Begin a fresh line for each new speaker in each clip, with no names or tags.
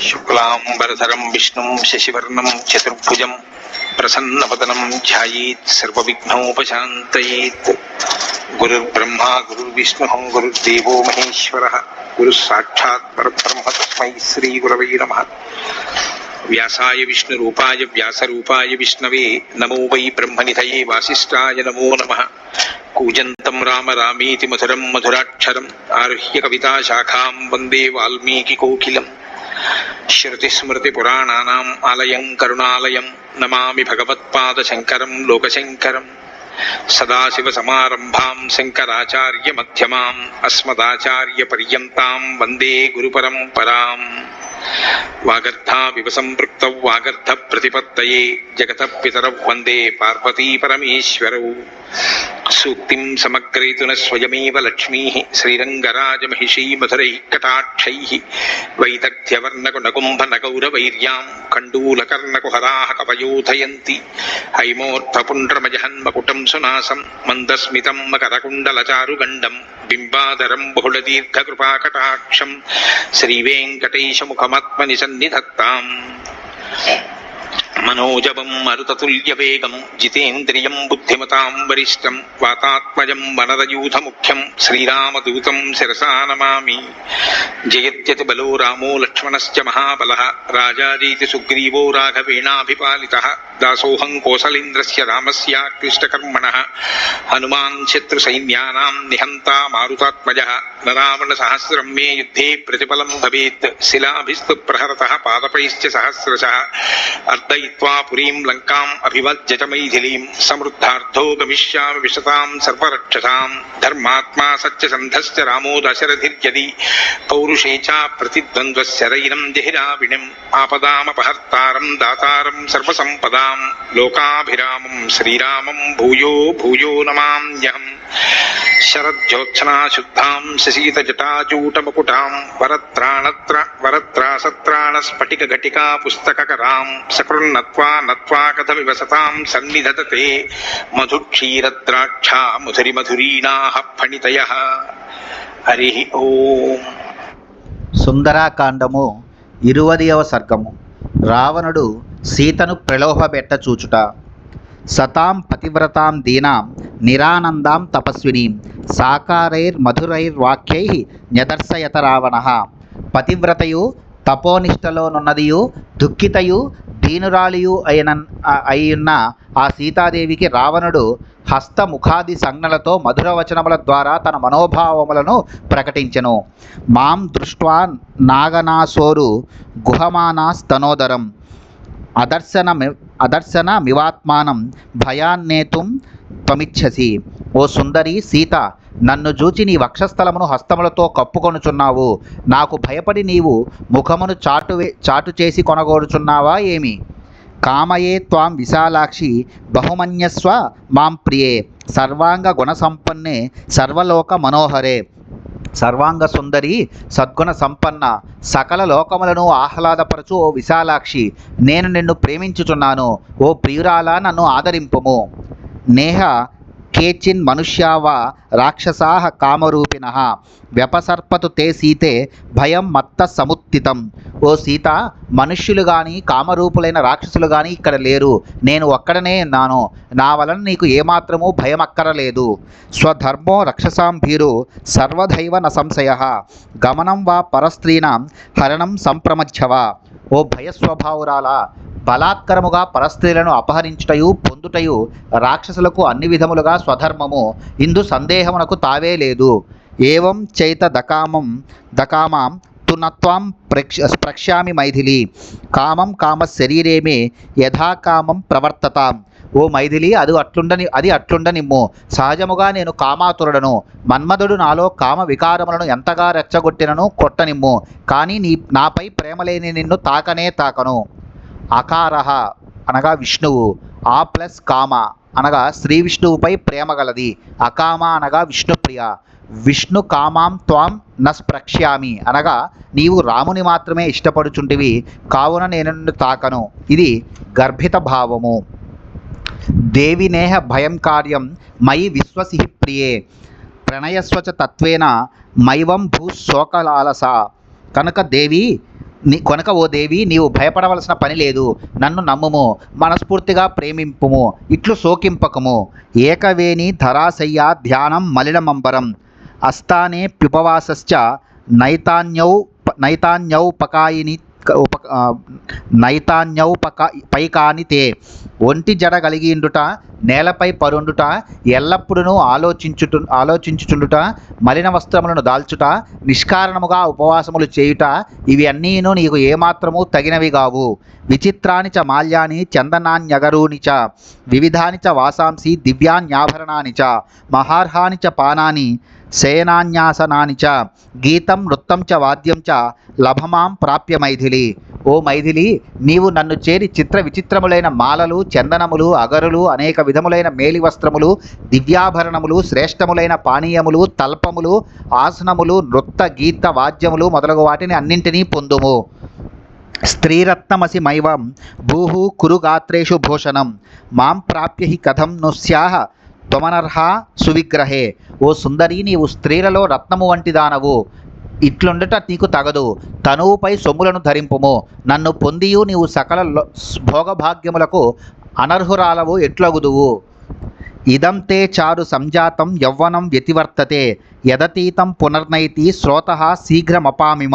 శుక్లాంబరధరం విష్ణుం శశివర్ణం చతుర్భుజం ప్రసన్నవదనం ధ్యాయేత్ సర్వవిఘ్నోపశాంతయేత్. గురుర్బ్రహ్మా గురుర్విష్ణుః గురుర్దేవో మహేశ్వరః గురుః సాక్షాత్ పరబ్రహ్మ తస్మై శ్రీ గురవై నమః. వ్యాసాయ విష్ణురూపాయ వ్యాసరూపాయ విష్ణవే నమో వై బ్రహ్మనిధయే వాసిష్ఠాయ నమో నమః. కూజంతం రామ రామేతి మధురం మధురాక్షరం ఆరుహ్య కవితాశాఖాం వందే వాల్మీకికోకిలం. శ్రుతిస్మృతిపురాణానాం ఆలయం కరుణాలయం నమామి భగవత్పాదశంకరం లోకశంకరం. సదాశివసమారంభాం శంకరాచార్యమధ్యమాం అస్మదాచార్యపర్యంతాం వందే గురుపరంపరాం. వాగర్థావివ సంపృక్తౌ వాగర్థ ప్రతిపత్తయే జగతః పితరౌ వందే పార్వతీపరమేశ్వరౌ. సూక్తిం సమగ్రయతున స్వయమేవ లక్ష్మీః శ్రీరంగరాజమహిషీ మధురైః కటాక్షైః. వైదగ్ధ్యవర్ణకునకుంభనగౌరవైర్యాం కండూలకర్ణకుహరాः కవయోధయంతి. హైమోర్ధపుండ్రమజహన్మకుటం సునాసం మందస్మితం మకరకుండలచారుగండం బింబాధరం బహుళదీర్ఘకృపాకటాక్షం శ్రీవేంకటేశముఖమాత్మని సన్నిధత్తాం. మనోజవం మరుతతుల్యవేగం జితేంద్రియం బుద్ధిమతాం వరిష్టం వాతాత్మజం వనరయూథముఖ్యం శ్రీరామదూతం శిరసా నమామి. జయత్యతి బలో రామో లక్ష్మణశ్చ మహాబలః రాజాజీతి సుగ్రీవో రాఘవేణాభిపాలితః. దాసోహం కోసలేంద్రస్య రామస్యాక్లిష్టకర్మణః హనుమాన్ శత్రుసైన్యానాం నిహంతా మారుతాత్మజః. రావణసహస్రం మే యుద్ధే ప్రతిఫలం భవేత్ శిలాభిస్తు ప్రహరతః పాదపైశ్చ సహస్రశః. అర్దయిత్వా పురీం లంకాం అభివజ్య చ మైథిలీం సమృద్ధార్థో గమిష్యామి విశతాం సర్వరక్షసాం. ధర్మాత్మా సత్యసంధశ్చ రామో దశరథిర్యది పౌరుషే చ ప్రతిద్వంద్వశరైనం జహిరావిణిం. ఆపదామపహర్తారం దాతారం సర్వసంపదాం లోకాభిరామం శ్రీరామం భూయో భూయో నమామ్యహం. శరజ్యోత్సనా శుద్ధాం శశీతజటాజూటముకుటాం వరత్రాసత్రాణ స్ఫటిక ఘటికా పుస్తకరాం. సకృన్నత్వా నత్వా కథమివ సతాం సన్నిధతతే మధుక్షీరద్రాక్షా మధురి మధురీణాః ఫణితయః. హరి ఓం.
సుందరాకాండము 20వ సర్గము. రావణుడు సీతను ప్రలోభపెట్ట చూచుట. సతాం పతివ్రతాం దీనాం నిరానందాం తపస్వినీం సాకారైర్మధురైర్వాక్యై న్యదర్శయత రావణః. పతివ్రతయు తపోనిష్టలోనున్నదియు దుఃఖితయు దీనురాలియు అయిన ఆ సీతాదేవికి రావణుడు హస్తముఖాది సంజ్ఞలతో మధురవచనముల ద్వారా తన మనోభావములను ప్రకటించెను. మాం దృష్ట్వా నాగనాసోరు గుహమానాస్తనోదరం అదర్శనమివాత్మానం భయాన్నేతుం త్వమిచ్చసి. ఓ సుందరి సీత, నన్ను చూచి నీ వక్షస్థలమును హస్తములతో కప్పుకొనుచున్నావు. నాకు భయపడి నీవు ముఖమును చాటు చేసి కొనగోరుచున్నావా ఏమి? కామయే త్వాం విశాలాక్షి బహుమన్యస్వ మాం ప్రియే సర్వాంగ గుణసంపన్నే సర్వలోక మనోహరే. సర్వాంగ సుందరి సద్గుణ సంపన్న సకల లోకములను ఆహ్లాదపరచు ఓ విశాలాక్షి, నేను నిన్ను ప్రేమించుచున్నాను. ఓ ప్రియురాలా, నన్ను ఆదరింపుము. నేహ కేచిన్ మనుష్యావా రాక్షసాః కామరూపిణః వ్యపసర్పతు తే సీతే భయం మత్త సముత్థితం. ఓ సీత, మనుష్యులు కానీ కామరూపులైన రాక్షసులు కానీ ఇక్కడ లేరు. నేను ఒక్కడనే ఉన్నాను. నా వలన నీకు ఏమాత్రమూ భయం అక్కరలేదు. స్వధర్మో రక్షసాం భీరు సర్వధైవ న సంశయః గమనం వా పరస్త్రీణాం హరణం సంప్రమధ్యవా. ఓ భయస్వభావురాలా, బలాత్కరముగా పరస్త్రీలను అపహరించుటయు పొందుటయు రాక్షసులకు అన్ని విధములుగా స్వధర్మము. ఇందు సందేహమునకు తావే లేదు. ఏవం చైత దకామాం తునత్వాం ప్రక్ష్యామి మైథిలి కామం కామ శరీరేమే యథాకామం ప్రవర్తతాం. ఓ మైథిలి, అది అట్లుండనిమ్ము. సహజముగా నేను కామాతురుడను. మన్మధుడు నాలో కామ వికారములను ఎంతగా రెచ్చగొట్టినను కొట్టనిమ్ము. కానీ నాపై ప్రేమలేని నిన్ను తాకను. అకారః అనగా విష్ణువు, ఆ ప్లస్ కామ అనగా శ్రీ విష్ణువుపై ప్రేమ గలది. అకామ అనగా విష్ణుప్రియ. విష్ణు కామాం త్వాం నస్ప్రక్ష్యామి అనగా నీవు రాముని మాత్రమే ఇష్టపడుచుంటివి, కావున నేను నిన్ను తాకను. ఇది గర్భిత భావము. దేవినేహ భయం కార్యం మయి విశ్వసి ప్రియే ప్రణయస్వచ తత్వేన మైవం భూశోకలాలస. కనుక దేవి, కనుక ఓ దేవి నీవు భయపడవలసిన పని లేదు. నన్ను నమ్ముము, మనస్ఫూర్తిగా ప్రేమింపుము, ఇట్లు శోకింపకము. ఏకవేణి ధరాశయ్య ధ్యానం మలినమంబరం అస్థానే ప్యుపవాసశ్చ నైతాన్యౌపకాయిని పైకాని తే. ఒంటి జడ కలిగిండుట, నేలపై పరుండుట, ఎల్లప్పుడూ ఆలోచించుచుండుట, మలిన వస్త్రములను దాల్చుట, నిష్కారణముగా ఉపవాసములు చేయుట, ఇవి అన్నీను నీకు ఏమాత్రము తగినవి గావు. విచిత్రాని చ మాల్యాని చందనాన్యగరూని చ వివిధాని చ వాసాంసి దివ్యాన్యాభరణాని చ మహార్హాని చ పానాని శయనాన్యాసనాని చ గీతం నృత్తం చ వాద్యం చ లభమాం ప్రాప్య మైథిలి. ఓ మైథిలి, నీవు నన్ను చేరి చిత్ర విచిత్రములైన మాలలు, చందనములు, అగరులు, అనేక విధములైన మేలి వస్త్రములు, దివ్యాభరణములు, శ్రేష్టములైన పానీయములు, తల్పములు, ఆసనములు, నృత్త గీత వాద్యములు మొదలగు వాటిని అన్నింటినీ పొందుము. స్త్రీరత్నమసి మైవం భూహు కురు గాత్రేషు భూషణం మాం ప్రాప్య హి కథం ను స్యాహ త్వమనర్హ సువిగ్రహే. ఓ సుందరి, నీవు స్త్రీలలో రత్నము వంటి దానవు, ఇట్లుండట నీకు తగదు. తనువుపై సొమ్ములను ధరింపుము. నన్ను పొందియు నీవు సకల భోగభాగ్యములకు అనర్హురాలవు ఎట్లగుదువు. ఇదం తే చారు సంజాతం యవ్వనం వ్యతివర్తతే యదతీతం పునర్నైతి శ్రోతః శీఘ్రమపామివ.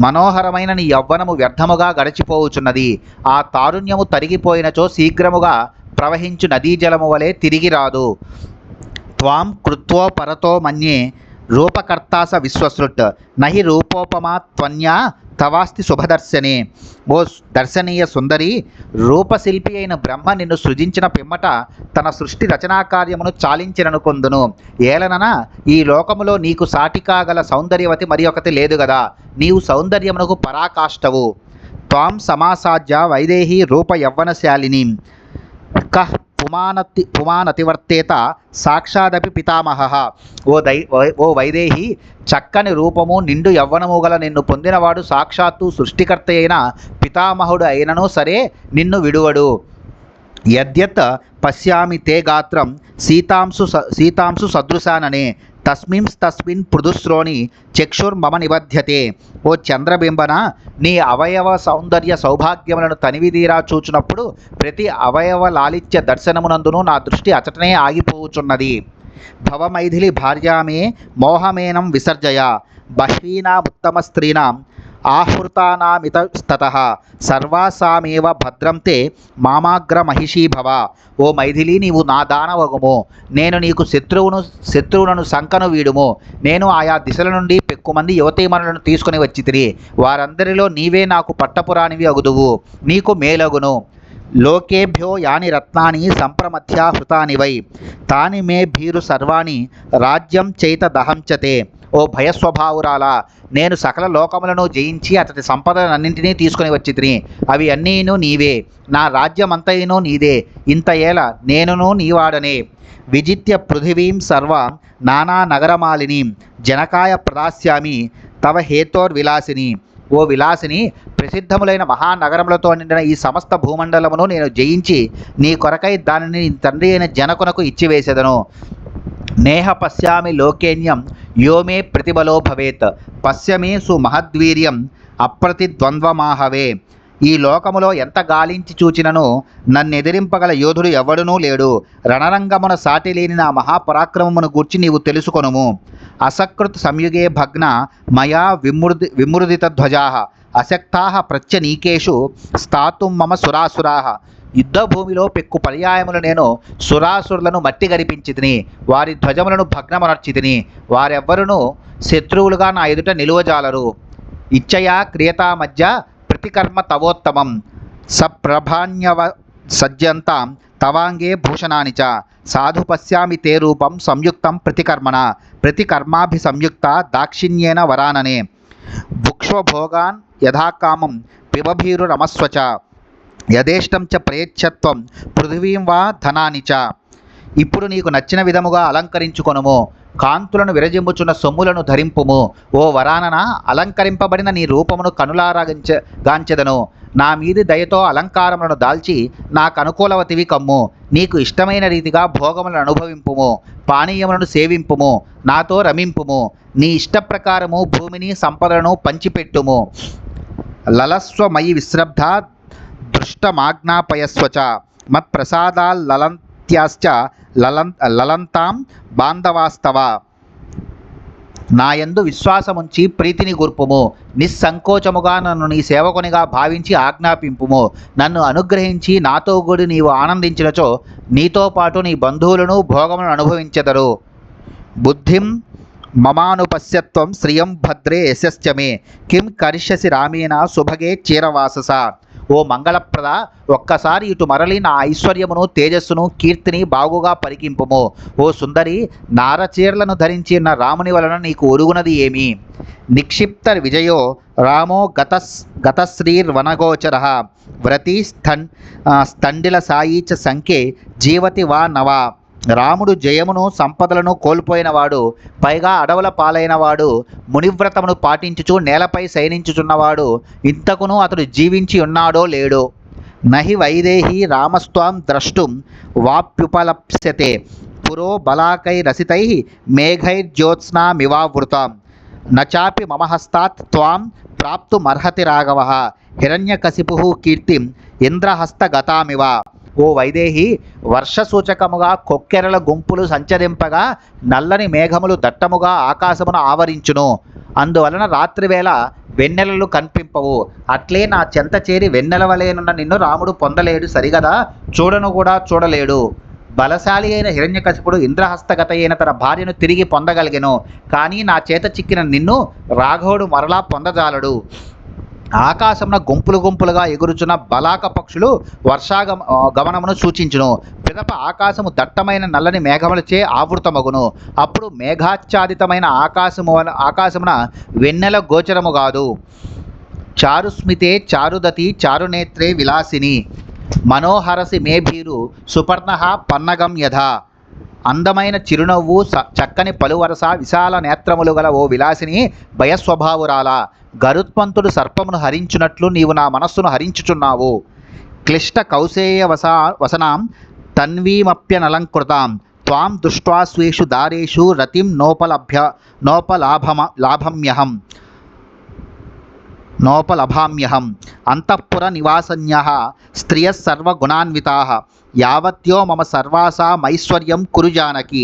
మనోహరమైన నీ యవ్వనము వ్యర్థముగా గడిచిపోవుచున్నది. ఆ తారుణ్యము తరిగిపోయినచో శీఘ్రముగా ప్రవహించు నదీజలము వలె తిరిగి రాదు. త్వాం కృత్వో పరతో మన్యే రూపకర్తాస విశ్వసృట్ నహి రూపోపమా త్వన్యా తవాస్తి శుభదర్శనే. ఓ దర్శనీయ సుందరి, రూపశిల్పి అయిన బ్రహ్మ నిన్ను సృజించిన పిమ్మట తన సృష్టి రచనా కార్యమును చాలించిననుకొందును. ఏలనన ఈ లోకములో నీకు సాటి కాగల సౌందర్యవతి మరి ఒకటి లేదు గదా. నీవు సౌందర్యమునకు పరాకాష్ఠవు. త్వాం సమాసాధ్య వైదేహి రూప యవ్వనశాలిని కః పుమానతివర్తేత సాక్షాదపి పితామహః. ఓ వైదేహి, చక్కని రూపము, నిండు యవ్వనము గల నిన్ను పొందినవాడు సాక్షాత్తు సృష్టికర్త అయిన పితామహుడు అయినను సరే నిన్ను విడువడు. యద్యత్ పశ్యామి తే గాత్రం సీతాంశు సదృశాననే తస్మిన్ పృథుశ్రోణి చక్షుర్మమ నిబధ్యతే. ఓ చంద్రబింబన, నీ అవయవ సౌందర్య సౌభాగ్యములను తనివిదీరా చూచునప్పుడు ప్రతి అవయవ లాలిత్య దర్శనమునందును నా దృష్టి అచటనే ఆగిపోవుచున్నది. భవమైథిలి భార్యామే మోహమేనం విసర్జయ బహ్వీనాముత్తమ స్త్రీణాం ఆహృతానామితస్తతః సర్వాసామేవ భద్రం తే మామాగ్రమహిషీ భవ. ఓ మైథిలి, నీవు నా దానవగుము. నేను నీకు శత్రువులను సంకను వీడుము. నేను ఆయా దిశల నుండి పెక్కుమంది యువతీమణులను తీసుకుని వచ్చితిరి. వారందరిలో నీవే నాకు పట్టపురాణివి అగుదువు. నీకు మేలగును. లోకేభ్యో యాని రత్నాని సంప్రమథ్యా హృతాని వై తాని మే భీరు సర్వాణి రాజ్యం చైత దహంచతే. ఓ భయస్వభావురాలా, నేను సకల లోకములను జయించి అతడి సంపదలన్నింటినీ తీసుకుని వచ్చితిని. అవి అన్నీను నీవే. నా రాజ్యమంతయును నీదే. ఇంత ఏల నేనును నీవాడనే. విజిత్య పృథివీం సర్వాం నానా నగరమాలినీం జనకాయ ప్రదాస్యామి తవ హేతోర్విలాసిని. ఓ విలాసిని, ప్రసిద్ధములైన మహానగరములతో నిండిన ఈ సమస్త భూమండలమును నేను జయించి నీ కొరకై దానిని నీ తండ్రి అయిన జనకునకు ఇచ్చివేసెదను. నేహ పశ్యామి లోకేన్యం యోమే ప్రతిబలో భవేత్ పశ్యమే సుమహద్వీర్యం అప్రతిద్వంద్వమాహవే. ఈ లోకములో ఎంత గాలించి చూచినను నన్నెదిరింపగల యోధుడు ఎవడునూ లేడు. రణరంగమున సాటి లేని నా మహాపరాక్రమమును గూర్చి నీవు తెలుసుకొనుము. అసకృత్ సంయుగే భగ్న మయా విమృదిత ధ్వజాః అశక్తాః ప్రత్యనీకేషు స్థాతుం మమ సురాసురాః. యుద్ధభూమిలో పెక్కు పర్యాయములు నేను సురాసురులను మట్టి గరిపించితిని. వారి ధ్వజములను భగ్నమనర్చితిని. వారెవ్వరును శత్రువులుగా నా ఎదుట నిలువజాలరు. ఇచ్చయా క్రియతా మధ్య ప్రతికర్మ తవోత్తమం సప్రభాన్యవ సజ్జంతాం తవాంగే భూషణాని చ సాధు పశ్యామి తే రూపం సంయుక్తం ప్రతికర్మాభి సంయుక్త దాక్షిణ్యేన వరాననే. భుక్ష్వభోగాన్ యథాకామం పిబభీరురమస్వ చ యథేష్టం చ ప్రయచ్చత్వం పృథివీం వా ధనాని చ. ఇప్పుడు నీకు నచ్చిన విధముగా అలంకరించుకొనుము. కాంతులను విరజిమ్ముచున్న సొమ్ములను ధరింపుము. ఓ వరానన, అలంకరింపబడిన నీ రూపమును కనులారా గాంచెదను. నా మీది దయతో అలంకారములను దాల్చి నాకు అనుకూలవతివి కమ్ము. నీకు ఇష్టమైన రీతిగా భోగములను అనుభవింపుము, పానీయములను సేవింపుము, నాతో రమింపుము. నీ ఇష్ట ప్రకారము భూమిని సంపదలను పంచిపెట్టుము. లలస్వమయి విశ్రబ్ధ దృష్టమాజ్ఞాపయస్వచ మత్ప్రసాదాల్లలంత్యాశ్చ లలంతాం బాంధవాస్తవ. నాయందు విశ్వాసముంచి ప్రీతిని గుర్పుము. నిస్సంకోచముగా నన్ను నీ సేవకునిగా భావించి ఆజ్ఞాపింపుము. నన్ను అనుగ్రహించి నాతో కూడి నీవు ఆనందించినచో నీతో పాటు నీ బంధువులను భోగములను అనుభవించెదరు. బుద్ధిం మమానుపశ్యత్వం శ్రియం భద్రే యశశ్చమే కిం కరిష్యసి రామేణ సుభగే చీరవాసస. ఓ మంగళప్రద, ఒక్కసారి ఇటు మరలి నా ఐశ్వర్యమును తేజస్సును కీర్తిని బాగుగా పరికింపుము. ఓ సుందరి, నారచీరలను ధరించి ఉన్న రాముని వలన నీకు ఒరుగునది ఏమి? నిక్షిప్త విజయో రామో గతశ్రీర్వనగోచర వ్రతి స్థండిల సాయి చ సంఖ్యే జీవతి వా నవా. రాముడు జయమును సంపదలను కోల్పోయినవాడు, పైగా అడవుల పాలైనవాడు, మునివ్రతమును పాటించుచు నేలపై శయనించుచున్నవాడు. ఇంతకును అతడు జీవించి ఉన్నాడో లేడో. నహి వైదేహి రామస్త్వాం ద్రష్టుం వాప్యుపలప్స్యతే పురో బలాకై రసితై మేఘైర్జ్యోత్స్నామివావృతాం నచాపి మమ హస్తాత్ త్వాం ప్రాప్తుమర్హతి రాఘవ హిరణ్యకశిపు కీర్తిం ఇంద్రహస్తగతామివ. ఓ వైదేహి, వర్షసూచకముగా కొక్కెరల గుంపులు సంచరింపగా నల్లని మేఘములు దట్టముగా ఆకాశమును ఆవరించును. అందువలన రాత్రివేళ వెన్నెలలు కనిపింపవు. అట్లే నా చెంత చేరి వెన్నెల వలెనున్న నిన్ను రాముడు పొందలేడు సరిగదా, చూడను కూడా చూడలేడు. బలశాలి అయిన హిరణ్యకశిపుడు ఇంద్రహస్తగత అయిన తన భార్యను తిరిగి పొందగలిగెను. కానీ నా చేత చిక్కిన నిన్ను రాఘవుడు మరలా పొందజాలడు. ఆకాశమున గుంపులు గుంపులుగా ఎగురుచున్న బలాక పక్షులు గమనమును సూచించును. పిదప ఆకాశము దట్టమైన నల్లని మేఘములచే ఆవృతమగును. అప్పుడు మేఘాచ్ఛాదితమైన ఆకాశమున వెన్నెల గోచరము కాదు. చారుస్మితే చారుదతి చారునేత్రే విలాసిని మనోహరసి మేభీరు సుపర్ణ పన్నగం యథా. అందమైన చిరునవ్వు, చక్కని పలువరస, విశాల నేత్రములు గల ఓ విలాసిని భయస్వభావురాల, గరుత్మంతుడు సర్పమును హరించున్నట్లు నీవు నా మనస్సును హరించుచున్నావు. క్లిష్ట కౌసేయ వసనాం తన్వీమప్యనలంకృతాం త్వాం దృష్ట్వా స్వేషు దారేషు రతిం నోపలభామ్యహం అంతఃపుర నివాసన్యః స్త్రియః సర్వగుణాన్వితాః యావత్యో మమ సర్వాసామైశ్వర్యం కురు జానకి.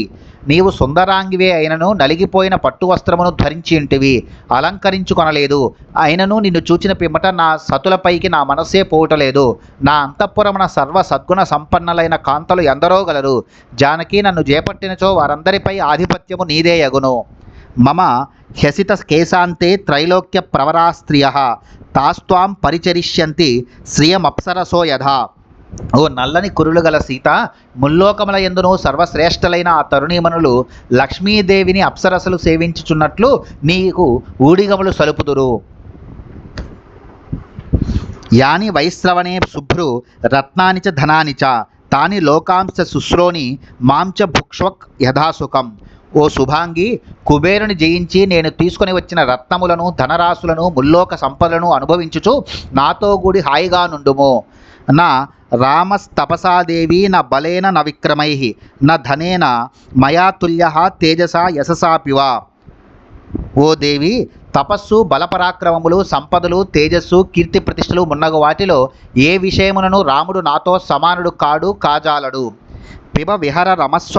నీవు సుందరాంగివే అయినను నలిగిపోయిన పట్టు వస్త్రమును ధరించి ఇంటివి, అలంకరించుకొనలేదు. అయినను నిన్ను చూచిన పిమ్మట నా సతులపైకి నా మనస్సే పోవటలేదు. నా అంతఃపురమున సర్వ సద్గుణ సంపన్నలైన కాంతలు ఎందరో గలరు. జానకి, నన్ను చేపట్టినచో వారందరిపై ఆధిపత్యము నీదే యగును. మమ హ్యసిత కేశాంతే త్రైలోక్య ప్రవరా స్త్రియః తాస్త్వాం పరిచరిష్యంతి శ్రియమప్సరసో యథా. ఓ నల్లని కురులు గల సీత, ముల్లోకముల యందును సర్వశ్రేష్ఠులైన ఆ తరుణీమణులు లక్ష్మీదేవిని అప్సరసలు సేవించుచున్నట్లు నీకు ఊడిగములు సలుపుదురు. యాని వైశ్రవణే శుభ్రు రత్నాని చ ధనాని చ తాని లోకాంశ శుశ్రోని మాంచ భుక్ష్వక్ యథాసుఖం. ఓ శుభాంగి, కుబేరుని జయించి నేను తీసుకొని వచ్చిన రత్నములను, ధనరాశులను, ముల్లోక సంపదలను అనుభవించుచు నాతో కూడి హాయిగా నుండుము. నా రామస్తపసాదేవి న బలేన న విక్రమై న ధనేన మయా తుల్య తేజసా యశసాపివా. ఓ దేవి, తపస్సు, బలపరాక్రమములు, సంపదలు, తేజస్సు, కీర్తి ప్రతిష్టలు మున్నగు వాటిలో ఏ విషయమునను రాముడు నాతో సమానుడు కాడు, కాజాలడు. పిబ విహర రమస్వ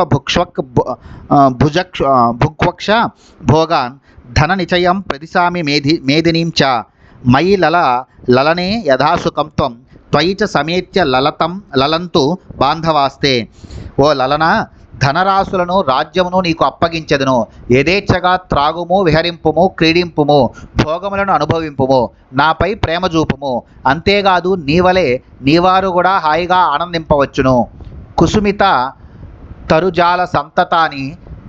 భుక్వక్ష భోగాన్ ధన నిచయం ప్రతిసామి మేదినీం చ మయి లలనే యథాసుఖం త్వం త్వయి చ సమేత్య లలంతు బాంధవాస్తే. ఓ లలన, ధనరాశులను, రాజ్యమును నీకు అప్పగించెదను. యథేచ్ఛగా త్రాగుము, విహరింపుము, క్రీడింపుము, భోగములను అనుభవింపుము, నాపై ప్రేమ చూపుము. అంతేకాదు, నీవలే నీవారు కూడా హాయిగా ఆనందింపవచ్చును. కుసుమిత తరుజాల సంతతాని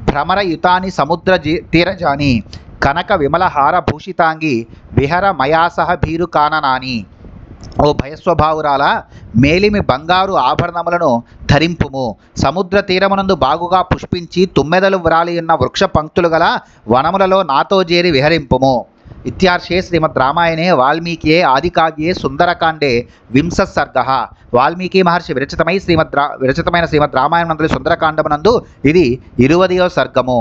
భ్రమరయుతాని సముద్ర తీరజాని కనక విమలహార భూషితాంగి విహర మయాసహ భీరు కాననాని. ఓ భయస్వభావురాల, మేలిమి బంగారు ఆభరణములను ధరింపుము. సముద్ర తీరమునందు బాగుగా పుష్పించి తుమ్మెదలు వ్రాలియున్న వృక్ష పంక్తులు గల వనములలో నాతో చేరి విహరింపుము. ఇత్యార్షే శ్రీమద్ రామాయణే వాల్మీకియే ఆదికావ్యే సుందరకాండే వింశ సర్గ. వాల్మీకి మహర్షి విరచితమైన శ్రీమద్ రామాయణం సుందరకాండమునందు ఇది 20వ సర్గము.